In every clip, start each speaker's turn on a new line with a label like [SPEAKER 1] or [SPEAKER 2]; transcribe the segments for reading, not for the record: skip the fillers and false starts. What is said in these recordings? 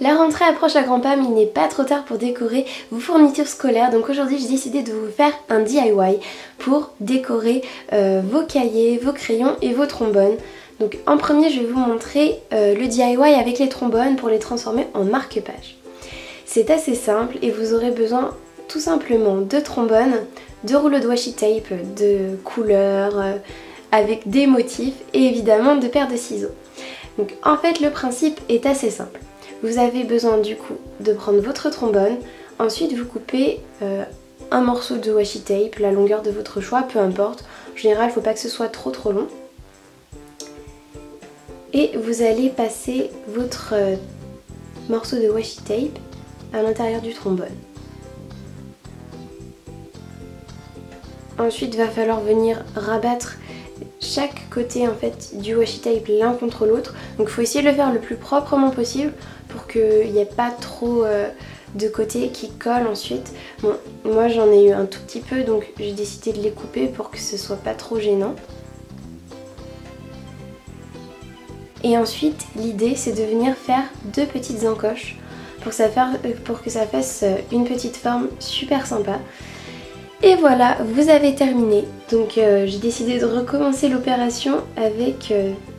[SPEAKER 1] La rentrée approche à grands pas, mais il n'est pas trop tard pour décorer vos fournitures scolaires. Donc aujourd'hui j'ai décidé de vous faire un DIY pour décorer vos cahiers, vos crayons et vos trombones. Donc en premier je vais vous montrer le DIY avec les trombones pour les transformer en marque-page. C'est assez simple et vous aurez besoin tout simplement de trombones, de rouleaux de washi tape, de couleurs avec des motifs et évidemment de paires de ciseaux. Donc en fait le principe est assez simple. Vous avez besoin du coup de prendre votre trombone, ensuite vous coupez un morceau de washi tape, la longueur de votre choix, peu importe. En général, il ne faut pas que ce soit trop long. Et vous allez passer votre morceau de washi tape à l'intérieur du trombone. Ensuite, il va falloir venir rabattre chaque côté en fait du washi tape l'un contre l'autre. Donc il faut essayer de le faire le plus proprement possible pour qu'il n'y ait pas trop de côtés qui collent ensuite. Bon, moi j'en ai eu un tout petit peu donc j'ai décidé de les couper pour que ce soit pas trop gênant. Et ensuite l'idée c'est de venir faire deux petites encoches pour que ça fasse une petite forme super sympa. Et voilà, vous avez terminé. Donc j'ai décidé de recommencer l'opération avec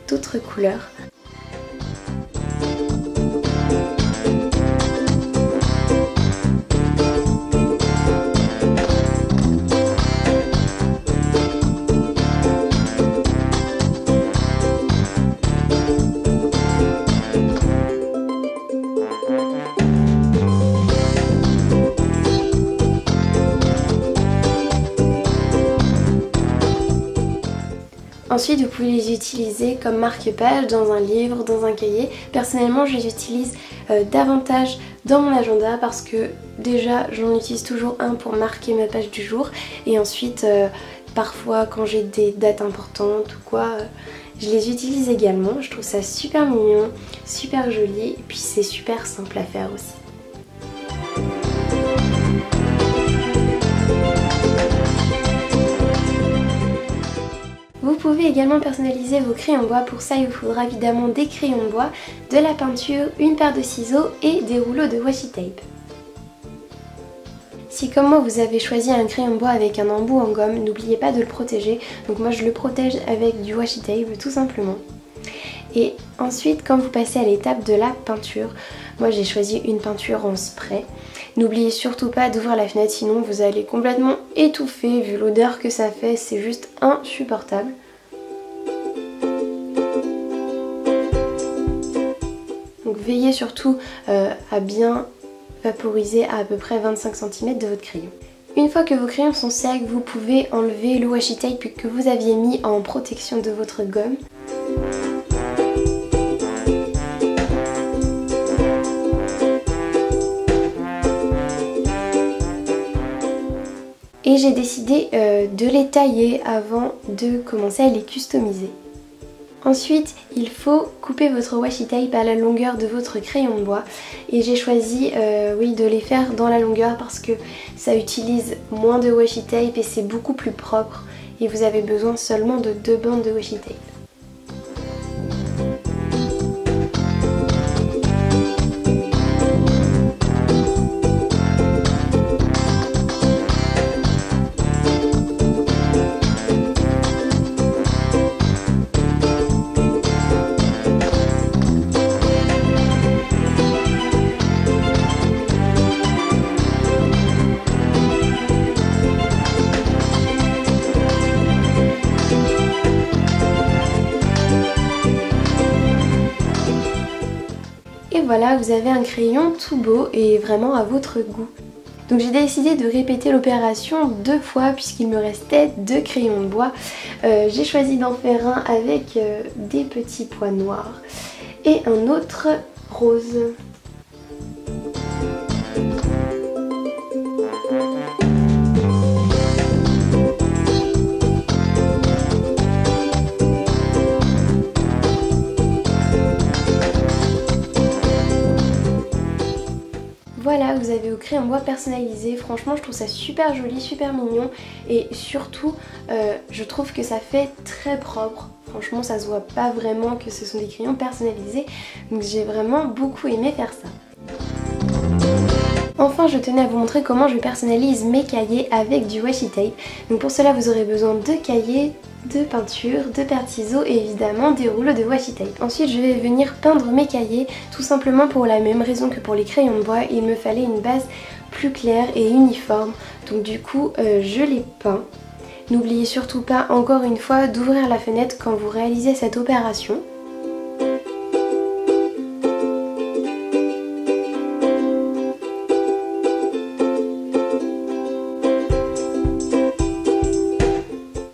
[SPEAKER 1] d'autres couleurs. Ensuite, vous pouvez les utiliser comme marque-page dans un livre, dans un cahier. Personnellement, je les utilise davantage dans mon agenda parce que déjà, j'en utilise toujours un pour marquer ma page du jour. Et ensuite, parfois, quand j'ai des dates importantes ou quoi, je les utilise également. Je trouve ça super mignon, super joli et puis c'est super simple à faire aussi. Vous pouvez également personnaliser vos crayons bois. Pour ça, il vous faudra évidemment des crayons bois, de la peinture, une paire de ciseaux et des rouleaux de washi tape. Si comme moi vous avez choisi un crayon bois avec un embout en gomme, n'oubliez pas de le protéger. Donc moi je le protège avec du washi tape tout simplement. Et ensuite quand vous passez à l'étape de la peinture, moi j'ai choisi une peinture en spray. N'oubliez surtout pas d'ouvrir la fenêtre sinon vous allez complètement étouffer vu l'odeur que ça fait, c'est juste insupportable. Donc veillez surtout à bien vaporiser à peu près 25 cm de votre crayon. Une fois que vos crayons sont secs, vous pouvez enlever le washi tape que vous aviez mis en protection de votre gomme. Et j'ai décidé de les tailler avant de commencer à les customiser. Ensuite, il faut couper votre washi tape à la longueur de votre crayon de bois. Et j'ai choisi de les faire dans la longueur parce que ça utilise moins de washi tape et c'est beaucoup plus propre. Et vous avez besoin seulement de 2 bandes de washi tape. Et voilà, vous avez un crayon tout beau et vraiment à votre goût. Donc j'ai décidé de répéter l'opération 2 fois puisqu'il me restait 2 crayons de bois. J'ai choisi d'en faire un avec des petits pois noirs et un autre rose. Voilà, vous avez vos crayons bois personnalisés. Franchement, je trouve ça super joli, super mignon. Et surtout, je trouve que ça fait très propre. Franchement, ça se voit pas vraiment que ce sont des crayons personnalisés. Donc j'ai vraiment beaucoup aimé faire ça. Enfin, je tenais à vous montrer comment je personnalise mes cahiers avec du washi tape. Donc pour cela, vous aurez besoin de cahiers, de peinture, de paires de ciseaux et évidemment des rouleaux de washi tape. Ensuite, je vais venir peindre mes cahiers tout simplement pour la même raison que pour les crayons de bois. Il me fallait une base plus claire et uniforme. Donc du coup, je les peins. N'oubliez surtout pas, encore une fois, d'ouvrir la fenêtre quand vous réalisez cette opération.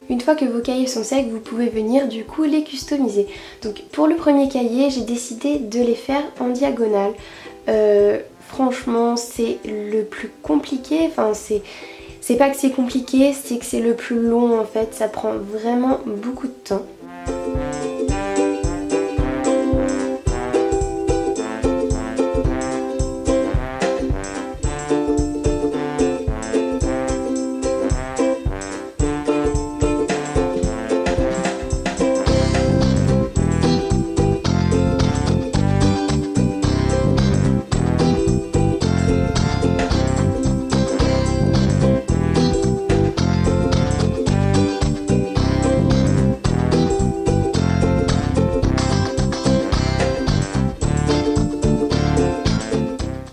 [SPEAKER 1] Une fois que vos cahiers sont secs, vous pouvez venir du coup les customiser. Donc pour le premier cahier, j'ai décidé de les faire en diagonale. Franchement, c'est le plus compliqué, enfin c'est pas que c'est compliqué, c'est que c'est le plus long en fait, ça prend vraiment beaucoup de temps.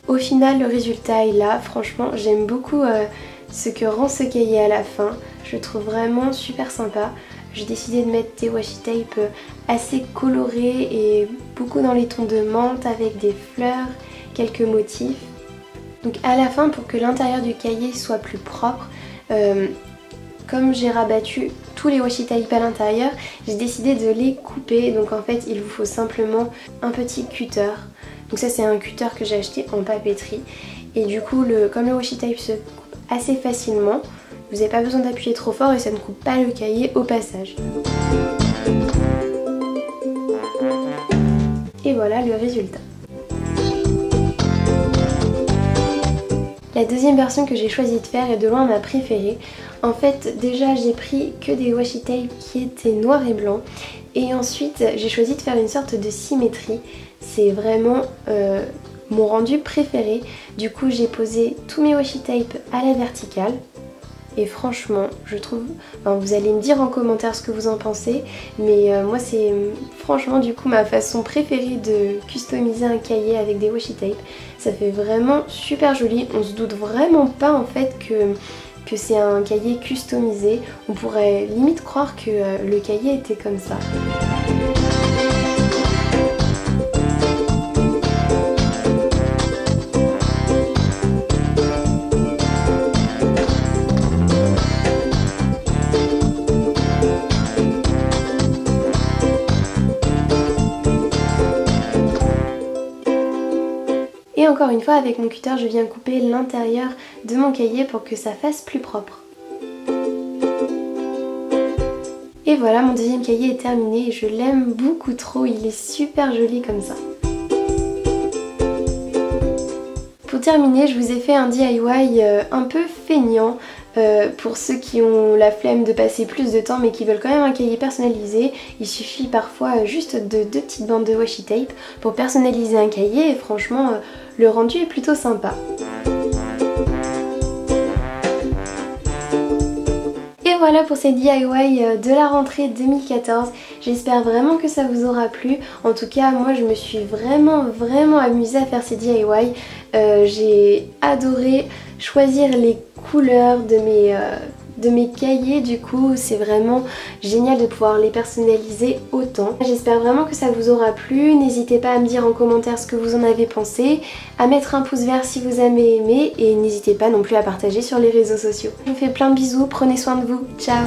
[SPEAKER 1] Au final, le résultat est là. Franchement, j'aime beaucoup ce que rend ce cahier à la fin. Je le trouve vraiment super sympa. J'ai décidé de mettre des washi tape assez colorés et beaucoup dans les tons de menthe avec des fleurs, quelques motifs. Donc à la fin, pour que l'intérieur du cahier soit plus propre, comme j'ai rabattu tous les washi tape à l'intérieur, j'ai décidé de les couper. Donc en fait, il vous faut simplement un petit cutter. Donc ça c'est un cutter que j'ai acheté en papeterie. Et du coup, comme le washi tape se coupe assez facilement, vous n'avez pas besoin d'appuyer trop fort et ça ne coupe pas le cahier au passage. Et voilà le résultat. La deuxième version que j'ai choisi de faire est de loin ma préférée. En fait, déjà j'ai pris que des washi tape qui étaient noirs et blancs. Et ensuite j'ai choisi de faire une sorte de symétrie. C'est vraiment mon rendu préféré. Du coup j'ai posé tous mes washi tape à la verticale. Et franchement, je trouve... Enfin, vous allez me dire en commentaire ce que vous en pensez. Mais moi c'est franchement du coup ma façon préférée de customiser un cahier avec des washi tape. Ça fait vraiment super joli. On se doute vraiment pas en fait que c'est un cahier customisé. On pourrait limite croire que le cahier était comme ça. Et encore une fois, avec mon cutter, je viens couper l'intérieur de mon cahier pour que ça fasse plus propre. Et voilà, mon deuxième cahier est terminé et je l'aime beaucoup trop, il est super joli comme ça. Pour terminer, je vous ai fait un DIY un peu feignant. Pour ceux qui ont la flemme de passer plus de temps mais qui veulent quand même un cahier personnalisé, il suffit parfois juste de 2 petites bandes de washi tape pour personnaliser un cahier et franchement le rendu est plutôt sympa. Et voilà pour ces DIY de la rentrée 2014. J'espère vraiment que ça vous aura plu. En tout cas, moi je me suis vraiment amusée à faire ces DIY. J'ai adoré choisir les couleurs de mes cahiers. Du coup, c'est vraiment génial de pouvoir les personnaliser autant. J'espère vraiment que ça vous aura plu. N'hésitez pas à me dire en commentaire ce que vous en avez pensé, à mettre un pouce vert si vous avez aimé et n'hésitez pas non plus à partager sur les réseaux sociaux. Je vous fais plein de bisous, prenez soin de vous, ciao!